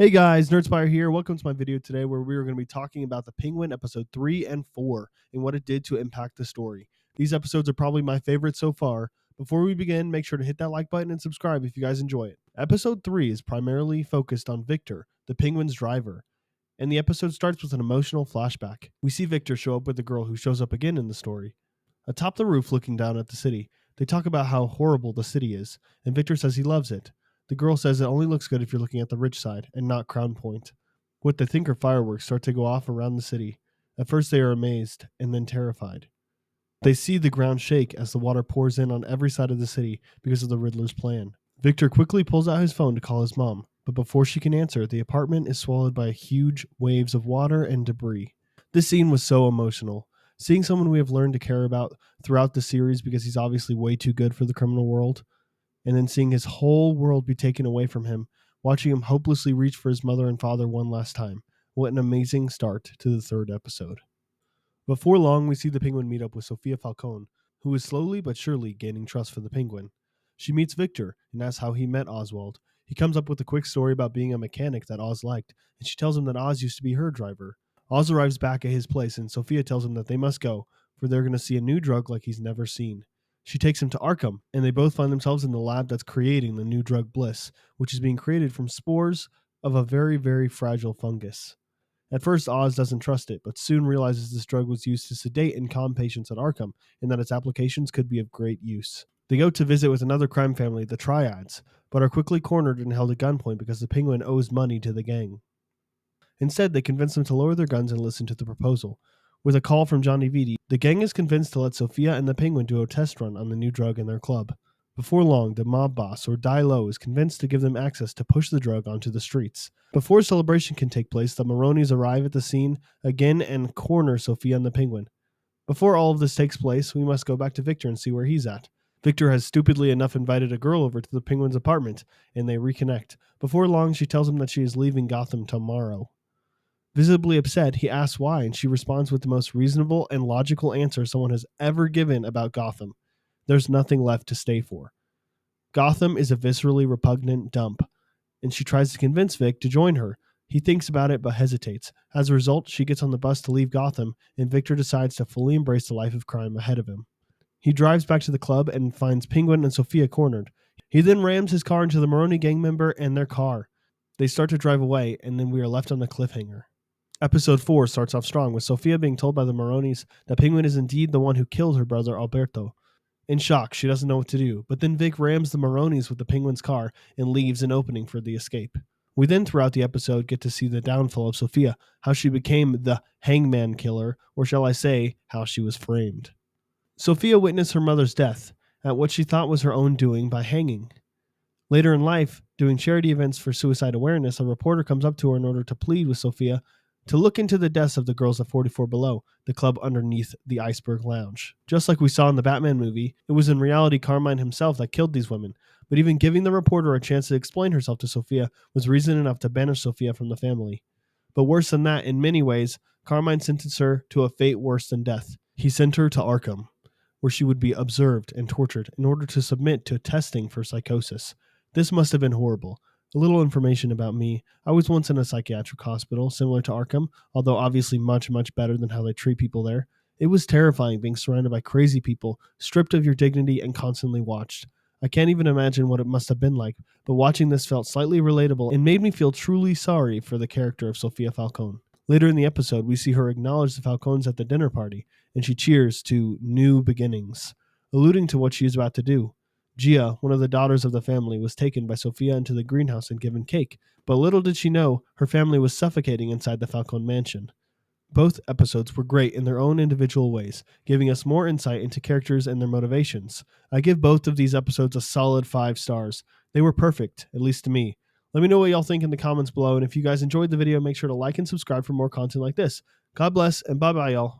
Hey guys, Nerdspire here. Welcome to my video today where we are going to be talking about The Penguin episode 3 and 4 and what it did to impact the story. These episodes are probably my favorite so far. Before we begin, make sure to hit that like button and subscribe if you guys enjoy it. Episode 3 is primarily focused on Victor, the Penguin's driver, and the episode starts with an emotional flashback. We see Victor show up with a girl who shows up again in the story. Atop the roof looking down at the city, they talk about how horrible the city is, and Victor says he loves it. The girl says it only looks good if you're looking at the rich side and not Crown Point. What they think are fireworks start to go off around the city. At first they are amazed and then terrified. They see the ground shake as the water pours in on every side of the city because of the Riddler's plan. Victor quickly pulls out his phone to call his mom, but before she can answer, the apartment is swallowed by huge waves of water and debris. This scene was so emotional. Seeing someone we have learned to care about throughout the series because he's obviously way too good for the criminal world, and then seeing his whole world be taken away from him, watching him hopelessly reach for his mother and father one last time. What an amazing start to the third episode. Before long, we see the Penguin meet up with Sophia Falcone, who is slowly but surely gaining trust for the Penguin. She meets Victor and asks how he met Oswald. He comes up with a quick story about being a mechanic that Oz liked, and she tells him that Oz used to be her driver. Oz arrives back at his place, and Sophia tells him that they must go, for they're going to see a new drug like he's never seen. She takes him to Arkham, and they both find themselves in the lab that's creating the new drug Bliss, which is being created from spores of a very, very fragile fungus. At first, Oz doesn't trust it, but soon realizes this drug was used to sedate and calm patients at Arkham, and that its applications could be of great use. They go to visit with another crime family, the Triads, but are quickly cornered and held at gunpoint because the Penguin owes money to the gang. Instead, they convince them to lower their guns and listen to the proposal. With a call from Johnny Vitti, the gang is convinced to let Sophia and the Penguin do a test run on the new drug in their club. Before long, the mob boss, or Die Lo, is convinced to give them access to push the drug onto the streets. Before a celebration can take place, the Maronis arrive at the scene again and corner Sophia and the Penguin. Before all of this takes place, we must go back to Victor and see where he's at. Victor has stupidly enough invited a girl over to the Penguin's apartment, and they reconnect. Before long, she tells him that she is leaving Gotham tomorrow. Visibly upset, he asks why, and she responds with the most reasonable and logical answer someone has ever given about Gotham. There's nothing left to stay for. Gotham is a viscerally repugnant dump, and she tries to convince Vic to join her. He thinks about it but hesitates. As a result, she gets on the bus to leave Gotham, and Victor decides to fully embrace the life of crime ahead of him. He drives back to the club and finds Penguin and Sophia cornered. He then rams his car into the Maroni gang member and their car. They start to drive away, and then we are left on a cliffhanger. Episode 4 starts off strong with Sophia being told by the Maronis that Penguin is indeed the one who killed her brother Alberto. In shock, she doesn't know what to do, but then Vic rams the Maronis with the Penguin's car and leaves an opening for the escape. We then throughout the episode get to see the downfall of Sophia, how she became the hangman killer, or shall I say, how she was framed. Sophia witnessed her mother's death, at what she thought was her own doing by hanging. Later in life, doing charity events for suicide awareness, a reporter comes up to her in order to plead with Sophia to look into the deaths of the girls at 44 Below, the club underneath the Iceberg Lounge. Just like we saw in the Batman movie, it was in reality Carmine himself that killed these women, but even giving the reporter a chance to explain herself to Sophia was reason enough to banish Sophia from the family. But worse than that, in many ways, Carmine sentenced her to a fate worse than death. He sent her to Arkham, where she would be observed and tortured in order to submit to testing for psychosis. This must have been horrible. A little information about me. I was once in a psychiatric hospital, similar to Arkham, although obviously much, much better than how they treat people there. It was terrifying being surrounded by crazy people, stripped of your dignity and constantly watched. I can't even imagine what it must have been like, but watching this felt slightly relatable and made me feel truly sorry for the character of Sophia Falcone. Later in the episode, we see her acknowledge the Falcones at the dinner party, and she cheers to new beginnings, alluding to what she is about to do. Gia, one of the daughters of the family, was taken by Sophia into the greenhouse and given cake, but little did she know her family was suffocating inside the Falcone mansion. Both episodes were great in their own individual ways, giving us more insight into characters and their motivations. I give both of these episodes a solid 5 stars. They were perfect, at least to me. Let me know what y'all think in the comments below, and if you guys enjoyed the video, make sure to like and subscribe for more content like this. God bless, and bye-bye, y'all.